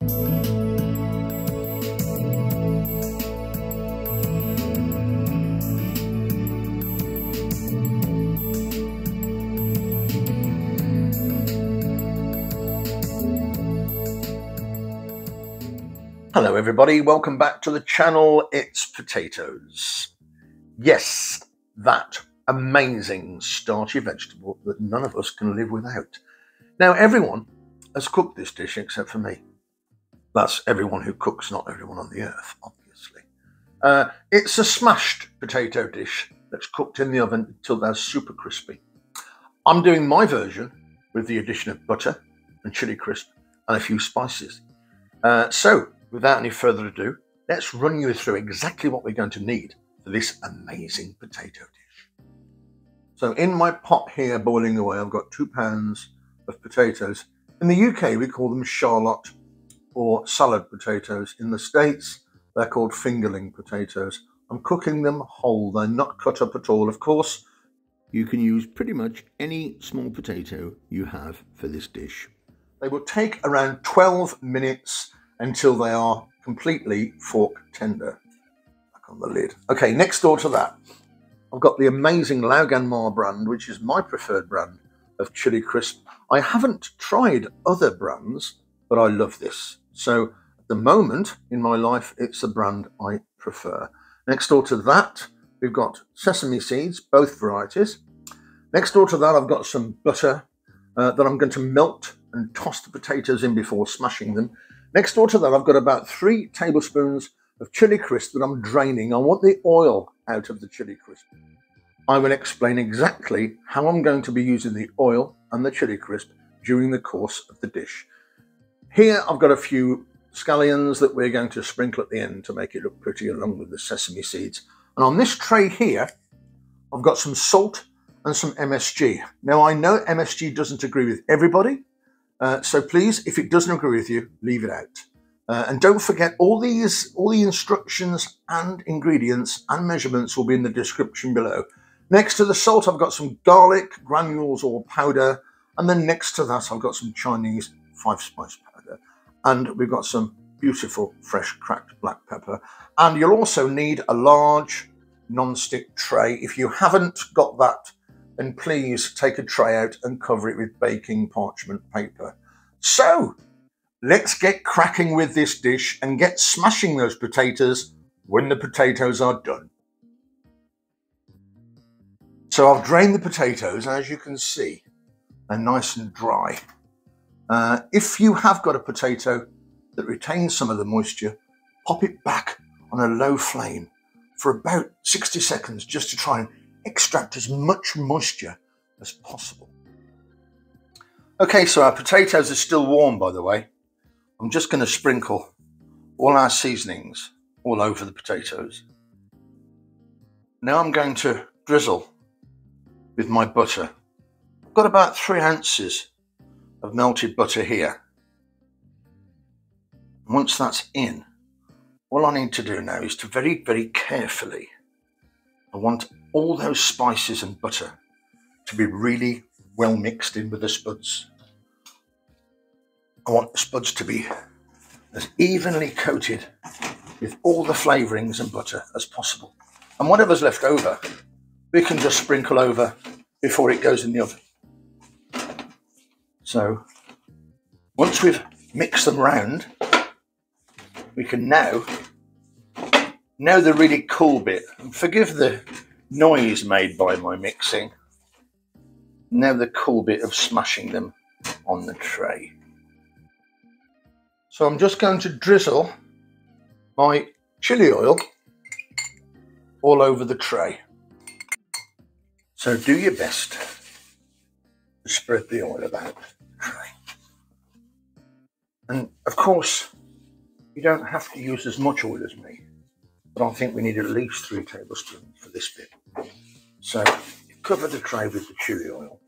Hello everybody, welcome back to the channel. It's potatoes. Yes, that amazing starchy vegetable that none of us can live without. Now everyone has cooked this dish except for me. That's everyone who cooks, not everyone on the earth, obviously. It's a smashed potato dish that's cooked in the oven until they're super crispy. I'm doing my version with the addition of butter and chili crisp and a few spices. So without any further ado, let's run you through exactly what we're going to need for this amazing potato dish. So in my pot here boiling away, I've got 2 pounds of potatoes. In the UK, we call them charlotte or salad potatoes. In the States, they're called fingerling potatoes. I'm cooking them whole. They're not cut up at all. Of course, you can use pretty much any small potato you have for this dish. They will take around 12 minutes until they are completely fork tender. Back on the lid. Okay, next door to that, I've got the amazing Lauganmar brand, which is my preferred brand of chili crisp. I haven't tried other brands, but I love this. So at the moment in my life, it's the brand I prefer. Next door to that, we've got sesame seeds, both varieties. Next door to that, I've got some butter that I'm going to melt and toss the potatoes in before smashing them. Next door to that, I've got about 3 tablespoons of chili crisp that I'm draining. I want the oil out of the chili crisp. I will explain exactly how I'm going to be using the oil and the chili crisp during the course of the dish. Here, I've got a few scallions that we're going to sprinkle at the end to make it look pretty, along with the sesame seeds. And on this tray here, I've got some salt and some MSG. Now, I know MSG doesn't agree with everybody. So please, if it doesn't agree with you, leave it out. And don't forget, all the instructions and ingredients and measurements will be in the description below. Next to the salt, I've got some garlic granules or powder. And then next to that, I've got some Chinese 5-spice powder. And we've got some beautiful fresh cracked black pepper. And you'll also need a large non-stick tray. If you haven't got that, then please take a tray out and cover it with baking parchment paper. So let's get cracking with this dish and get smashing those potatoes when the potatoes are done. So I've drained the potatoes, and as you can see, they're nice and dry. If you have got a potato that retains some of the moisture, pop it back on a low flame for about 60 seconds just to try and extract as much moisture as possible. Okay, so our potatoes are still warm, by the way. I'm just going to sprinkle all our seasonings all over the potatoes. Now I'm going to drizzle with my butter. I've got about 3 ounces of melted butter here. Once that's in, all I need to do now is to very, very carefully, I want all those spices and butter to be really well mixed in with the spuds. I want the spuds to be as evenly coated with all the flavourings and butter as possible. And whatever's left over, we can just sprinkle over before it goes in the oven. So once we've mixed them round, we can now the really cool bit, and forgive the noise made by my mixing, now the cool bit of smashing them on the tray. So I'm just going to drizzle my chili oil all over the tray. So do your best to spread the oil about the tray. And of course, you don't have to use as much oil as me, but I think we need at least 3 tablespoons for this bit. So you cover the tray with the chili oil.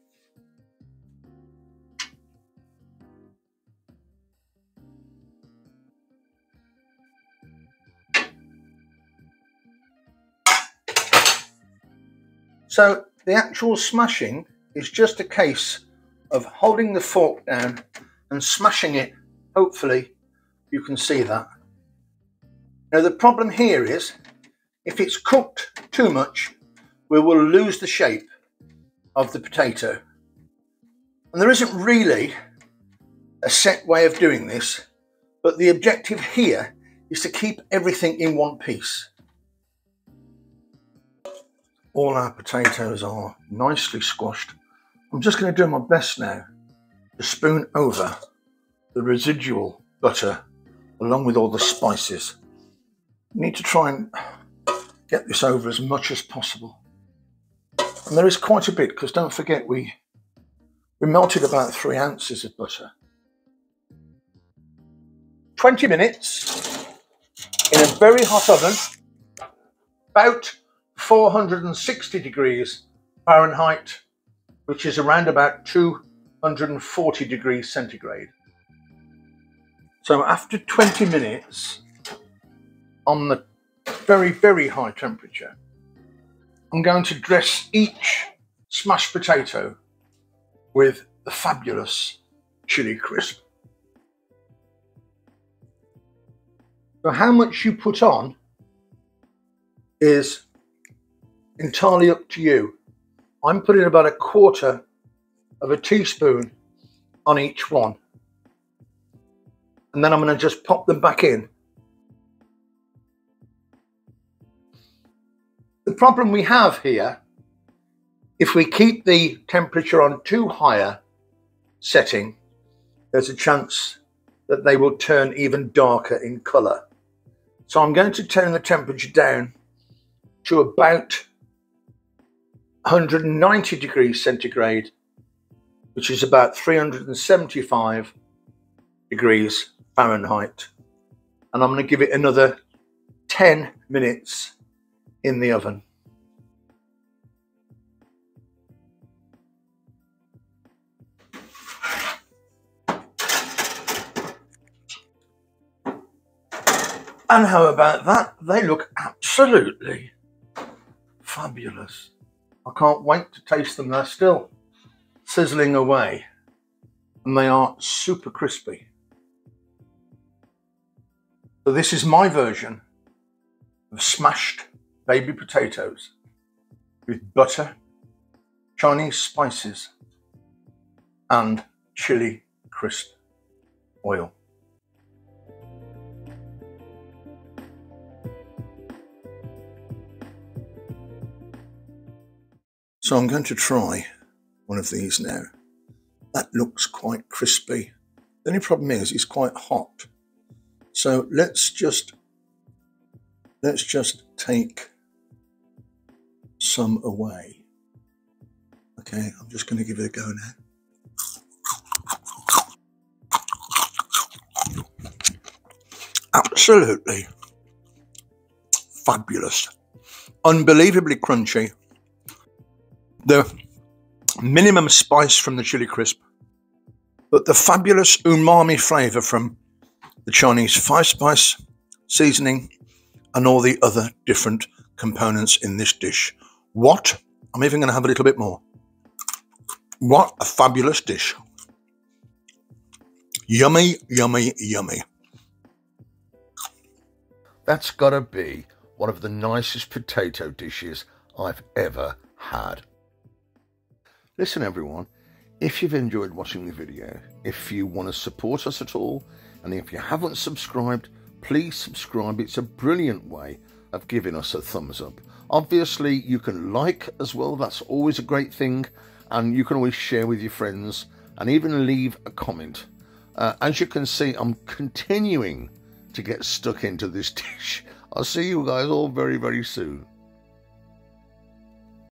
So the actual smashing is just a case of holding the fork down and smashing it, hopefully, you can see that. Now the problem here is, if it's cooked too much, we will lose the shape of the potato. And there isn't really a set way of doing this, but the objective here is to keep everything in one piece. All our potatoes are nicely squashed. I'm just going to do my best now to spoon over the residual butter along with all the spices. You need to try and get this over as much as possible. And there is quite a bit, because don't forget we melted about 3 ounces of butter. 20 minutes in a very hot oven, about 460 degrees Fahrenheit, which is around about 240 degrees centigrade. So after 20 minutes on the very, very high temperature, I'm going to dress each smashed potato with the fabulous chili crisp. So how much you put on is entirely up to you. I'm putting about 1/4 of a teaspoon on each one. And then I'm going to just pop them back in. The problem we have here, if we keep the temperature on too high a setting, there's a chance that they will turn even darker in colour. So I'm going to turn the temperature down to about 190 degrees centigrade, which is about 375 degrees Fahrenheit. And I'm going to give it another 10 minutes in the oven. And how about that? They look absolutely fabulous. I can't wait to taste them. They're still sizzling away and they are super crispy. So this is my version of smashed baby potatoes with butter, Chinese spices and chili crisp oil. So I'm going to try one of these now. That looks quite crispy. The only problem is it's quite hot. So let's just take some away. Okay, I'm just going to give it a go now. Absolutely fabulous. Unbelievably crunchy. The minimum spice from the chili crisp, but the fabulous umami flavour from the Chinese 5-spice seasoning and all the other different components in this dish. What? I'm even going to have a little bit more. What a fabulous dish. Yummy, yummy, yummy. That's got to be one of the nicest potato dishes I've ever had. Listen everyone, if you've enjoyed watching the video, if you want to support us at all, and if you haven't subscribed, please subscribe. It's a brilliant way of giving us a thumbs up. Obviously you can like as well, that's always a great thing, and you can always share with your friends and even leave a comment. As you can see, I'm continuing to get stuck into this dish. I'll see you guys all very, very soon.